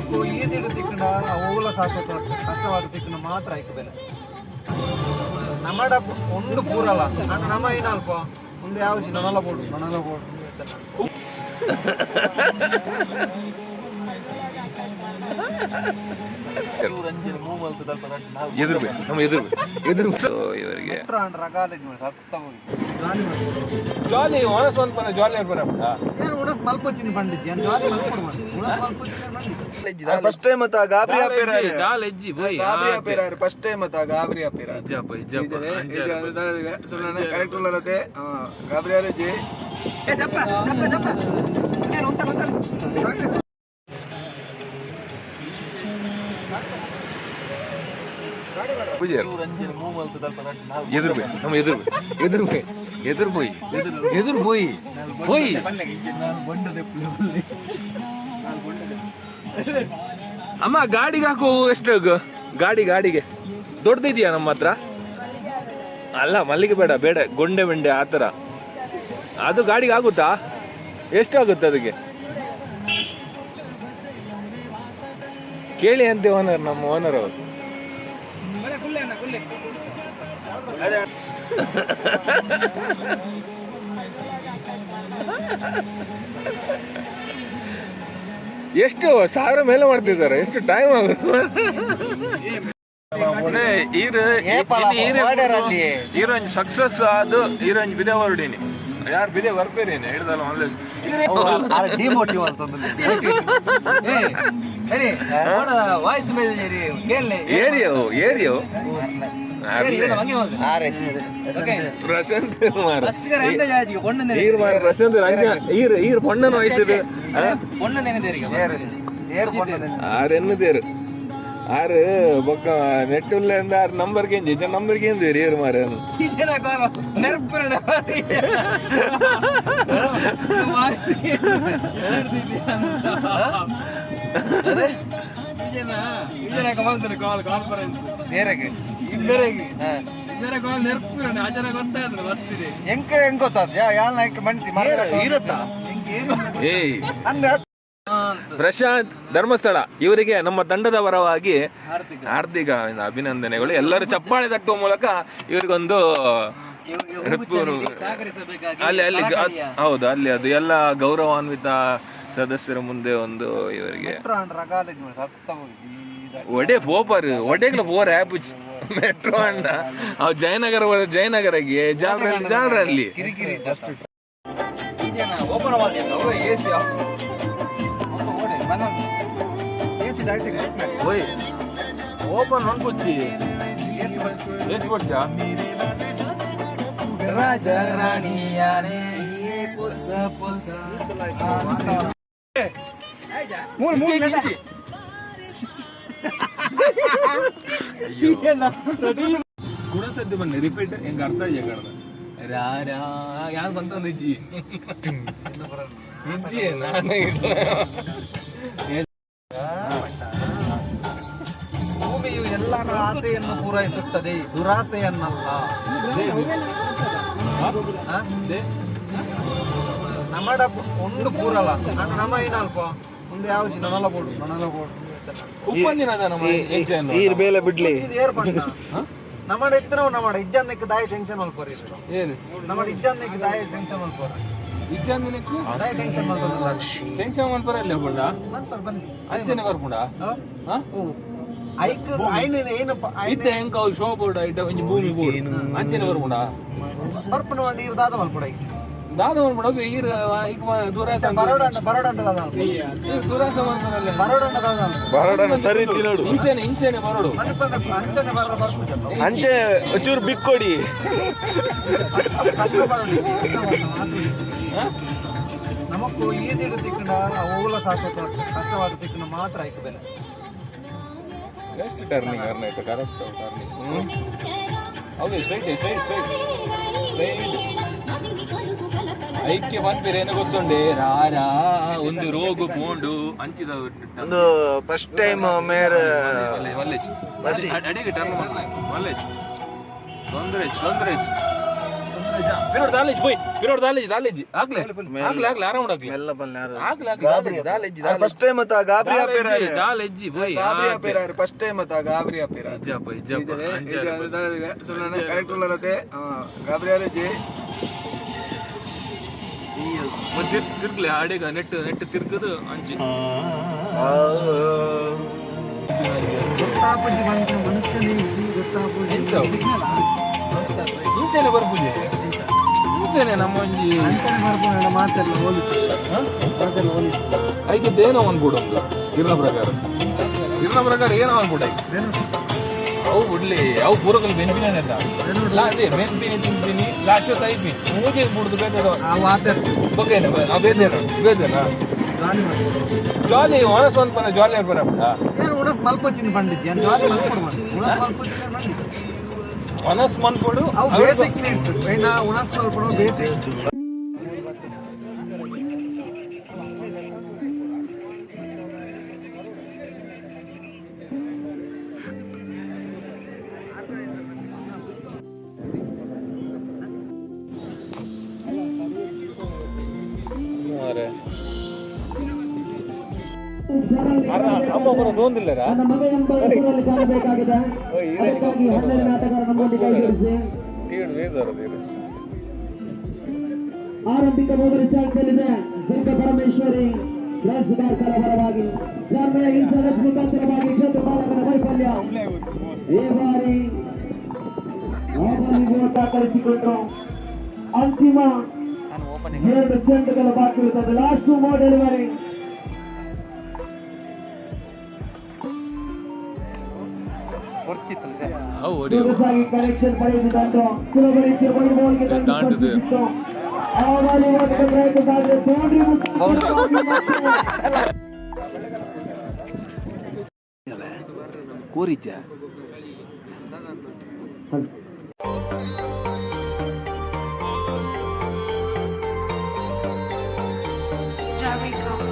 ನಮಕ್ ಈಸಿ ತಿಕ್ಕಂಡ ಹೋಗಲ ಸಾಕು ಕಷ್ಟವಾದ ತಿಕ್ಕಂಡ ಮಾತ್ರ ಆಯ್ತು ಬೆಲೆ ನಮ್ಮಡ ಒಂದು ಪೂರಲ್ಲ ನಮ್ಮ ಏನಲ್ಪ ಒಂದು ಯಾವ ನೊಣಲ ಬೋರ್ಡು ಇವರಿಗೆ ಜಾಲಿ ಒಣಸ್ ಒಂದು ಜಾಲಿ ಮಲ್ಪೊಚ್ಚಿನ ಪಂಡಿಜಿ ಜಾಲಿ ಫಸ್ಟ್ ಟೈಮ್ ಅತ್ತ ಗಾಬ್ರಿಯಾ ಪೇರಾರೆ ಜಾಲೆಜ್ಜಿ ಬೈ ಗಾಬ್ರಿಯಾ ಪೇರಾರೆ ಫಸ್ಟ್ ಟೈಮ್ ಅತ್ತ ಗಾಬ್ರಿಯಾ ಪೇರಾರೆ ಇಜ್ಜಪ್ಪ ಸುಮ್ಮನೆ ಕರೆಕ್ಟ್ ಉಳ್ಳರತೆ ಗಾಬ್ರಿಯಾ ರೆಜಿ ಎದುರು పోయి ಅಮ್ಮ ಗಾಡಿಗೆ ಹಾಕೋ ಎಷ್ಟು ಗಾಡಿಗೆ ದೊಡ್ಡದಿದೆಯಾ ನಮ್ಮ ಹತ್ರ ಅಲ್ಲ ಮಲ್ಲಿಗೆ ಬೇಡ ಗೊಂಡೆ ಬೆಂಡೆ ಆತರ ಅದು ಗಾಡಿಗೆ ಆಗುತ್ತಾ ಎಷ್ಟು ಆಗುತ್ತೆ ಅದಕ್ಕೆ ಕೇಳಿ ಅಂತೆ ಓನರ್ ನಮ್ಮ ಓನರ್ ಅವರು ಎಷ್ಟು 1000 ಮೇಲೆ ಮಾಡ್ತಿದ್ದಾರೆ ಎಷ್ಟು ಟೈಮ್ ಆಗುತ್ತೆ ಹೀರೋಯಿನ್ ಸಕ್ಸಸ್ ಅದು ಹೀರೋಯಿನ್ ಬಿದೆ ಹೊರಡೀನಿ ಯಾರು ಬಿದೆ ಬರ್ಬೇರೇನೆ ಹಿಡ್ದಲ್ಲ ಆನ್ಲೈನ್ ವಾಯ್ಸ್ ಏರಿಯೋ ಪ್ರಶಾಂತ್ പൊണ്ണൻ വയസ്സത് ആരെന്നതേര് ആറ് പക്ക നെറ്റുള്ള ആറ് നമ്പർ കേന്ദ്ര ഏറ് മാറാണ് ಪ್ರಶಾಂತ್ ಧರ್ಮಸ್ಥಳ ಇವರಿಗೆ ನಮ್ಮ ತಂಡದ ಪರವಾಗಿ ಹಾರ್ದಿಕ ಅಭಿನಂದನೆಗಳು. ಎಲ್ಲರೂ ಚಪ್ಪಾಳೆ ತಟ್ಟುವ ಮೂಲಕ ಇವರಿಗೊಂದು ಅಲ್ಲಿ ಹೌದು ಅಲ್ಲಿ ಅದು ಎಲ್ಲ ಗೌರವಾನ್ವಿತ ಸದಸ್ಯರ ಮುಂದೆ ಒಂದು ಇವರಿಗೆ ಒಡೆ ಪೋಪರ್ ಒಡೆಗ್ಲ ಪೋರ್ ಆ್ಯಪ್ ಮೆಟ್ರೋ ಅಂಡ ಅವ್ ಜಯನಗರಗೆ ಜಾಲರಲ್ಲಿ ಓಪನ್ ಅನ್ಕೊಚ್ಚಿ ಏಸಿ ಕೊಡ್ಚಾ ರಾಜ ರಾಣಿಯಾರೇ ಗುಣಸದ್ದು ಬನ್ನಿ ರಿಪೀಟ್ ಹೆಂಗ ಅರ್ಥ ಕಡ್ದ ಯಾರು ಬಂತಂದ್ರೆ ಇಜ್ಜಿ ಭೂಮಿಯು ಎಲ್ಲರ ಆಸೆಯನ್ನು ಪೂರೈಸುತ್ತದೆ, ದುರಾಸೆಯನ್ನಲ್ಲ. ನಮ್ಮಡ ಒಂದು ಪೂರಲ್ಲ ನಮ್ಮ ಏನಲ್ಪ ಒಂದು ಯಾವ ನೊಣಲ ಬೋರ್ಡು ಬೇಲೆ ಬಿಡ್ಲಿ ನಮ್ಮಡ ಇತ್ತು ನಮ್ಮಡ ಇಜ್ಜನ್ನಕ್ಕೆ ದಾಯ ಟೆನ್ಷನ್ ಮಲ್ಪೋರಿ ಏನು ನಮ್ಮಡ ಇಜ್ಜನ್ನಕ್ಕೆ ದಾಯ ಟೆನ್ಷನ್ ಮಲ್ಪೋರ ಟೆನ್ಷನ್ ಮಲ್ಪರಲ್ಲ ಬೋಡ ಅಂಚನೆ ಬರ್ಪುಂಡ ಐಕ್ ಐನ ಏನಪ್ಪ ಇತ್ತ ಹೆಂಕ ಅವು ಶೋ ಬೋರ್ಡ್ ಐಟ ಒಂಜಿ ಭೂಮಿ ಬೋರ್ಡ್ ಅಂಚನೆ ಬರ್ಪುಂಡ ಬರ್ಪುನ ನೀರು ದಾದ ಮಲ್ಪುಡ ದಾದ ಮಲ್ಪುಡ ಈರ್ ಈಗ ದೂರಾಸ ಬರೋಡಂಡ ದಾದ ದೂರಾಸ ಮಲ್ಪುರಲ್ಲ ಬರೋಡನ ಸರಿ ತಿನ್ನೋಡು ಇಂಚೆನೆ ಬರೋಡು ಅಂಚನೆ ಬರ್ಪುಡ ಅಂಚೆ ಒಂಚೂರು ಬಿಕ್ಕೊಡಿ ನಮಕ್ ಈಸಿ ತಿಕ್ಕಂಡ ಹೋಗಲ ಸಾಕು ಕಷ್ಟವಾದ ತಿಕ್ಕಂಡ ಮಾತ್ರ ಆಯ್ತು ಬೆಲೆ ಎಷ್ಟು ಟರ್ನಿಂಗ್ ಅರ್ನೈತೆ ಕರೆಕ್ಟ್ ಟರ್ನಿಂಗ್ ಹೌದು ಸ್ಟ್ರೈಟ್ ಐಕ್ಯ ಬಂದಿರೇನು ಗೊತ್ತುಂಡೆ ರಾರಾ ಒಂದು ರೋಗ ಪೋಂಡು ಅಂಚಿದ ಒಂದು ಫಸ್ಟ್ ಟೈಮ್ ಮೇರ್ ಅಡಿಗೆ ಟರ್ನ್ ಮಾಡ್ತಾರೆ ಮಲ್ಲೇಜ್ ತೊಂದ್ರೆ ಪಿರೋಡ್ ದಾಲೇಜ್ போய் ಪಿರೋಡ್ ದಾಲೇಜ್ ಆಗ್ಲೇ ಆರಾಮ್ ಆಗ್ಲೇ ಮೆಲ್ಲ ಬಲ್ಲೆ ಯಾರು ಆಗ್ಲೇ ದಾಲೇಜ್ ಫಸ್ಟ್ ಟೈಮ್ ಅತ್ತ ಗಾಬ್ರಿಯಾ ಪೇರಾರೆ ದಾಲೇಜ್ போய் ಗಾಬ್ರಿಯಾ ಪೇರಾರೆ ಫಸ್ಟ್ ಟೈಮ್ ಅತ್ತ ಗಾಬ್ರಿಯಾ ಪೇರಾರೆ ಇಜ್ಜಪ್ಪ ಇದು ಸುಮ್ಮನೆ ಕರೆಕ್ಟ್ ಉಳ್ಳರತೆ ಗಾಬ್ರಿಯಾ ಜಿ ತಿರ್ಗ್ಲೆ ಆಡೆಗ ನೆಟ್ ತಿರ್ಗದು ಅಂಚಿ ಗೊತ್ತಾಪುಜಿ ಬಂದ ಮನುಷ್ಯನೇ ಗೊತ್ತಾಪುಜಿ ಇಂಚೆನೆ ಬರ್ಪುಜಿ ಇಂಚೆನೆ ನಮ್ಮ ಒಂಜಿ ಅಂತಾನೆ ಬರ್ಬೋದು ಮಾತೆಲ್ಲ ಹೋಲಿಸಿ ಮಾತೆಲ್ಲ ಹೋಲಿಸಿ ಐಕಿದ್ದೇನೋ ಅನ್ಬಿಡು ಇರ್ನ ಪ್ರಕಾರ ಏನೋ ಅನ್ಬಿಡು ಅವು ಬಿಡ್ಲಿ ಅವು ಪೂರಕಲ್ಲಿ ಬೆನ್ಪಿನ ಅದೇ ಬೆನ್ಪಿನ ತಿಂತೀನಿ ಲಾಸ್ಟ್ ಐಪಿ ಮೂಗೆ ಬಿಡುದು ಬೇಕಾದ ಆ ವಾತೆ ಬಗ್ಗೆನೆ ಬೇದೇನಾ ಜಾಲಿ ಒನಸ್ ಒಂದು ಪನ ಜಾಲಿ ಇರ್ಬಾರ ಏನು ಉಣಸ್ ಮಲ್ಪೊಚ್ಚಿನ ಬಂದಿದ್ದಿ ಏನು ಜಾಲಿ ಮಲ್ಪೊಡು ಉಣಸ್ ಮಲ್ಪೊಚ್ಚಿನ ಬಂದಿದ್ದಿ ಒನಸ್ ಮನ್ಕೊಡು ಅವು ಬೇಸಿಕ್ ನೀಡ್ಸ್ ನಾ ಉಣಸ್ ಮಲ್ಪೊಡು ಬೇಸಿಕ್ ಅಮ್ಮ ಬರೋದು ಒಂದಿಲ್ಲರ ಆರಂಭಿಕ ಮೊದಲು ಚಾಲ್ತಿಯಲ್ಲಿದೆ ದುರ್ಗ ಪರಮೇಶ್ವರಿ ಪರವಾಗಿ ಜಾನ್ಮಯ ಇನ್ಸರ್ಟ್ ಮುಖಾಂತರವಾಗಿ ಕ್ಷೇತ್ರ ಪಾಲಕರ ವೈಫಲ್ಯ ಈ ಬಾರಿ ಕಳಿಸಿಕೊಂಡ್ರು ಅಂತಿಮ 2 ಚೆಂಡುಗಳ ಬಾಕಿ ಇರುತ್ತದೆ ಲಾಸ್ಟ್ ಮೂವ್ ಡೆಲಿವರಿ ಸೊಗಸಾಗಿ ಕನೆಕ್ಷನ್ ಪಡೆದಿದ್ದು ಸುಲಭ ರೀತಿಯ ಬೌಲಿಂಗ್ ಪ್ರಯತ್ನ ಸಾಧ್ಯ ಕೋರಿದ್ಯ Jericho.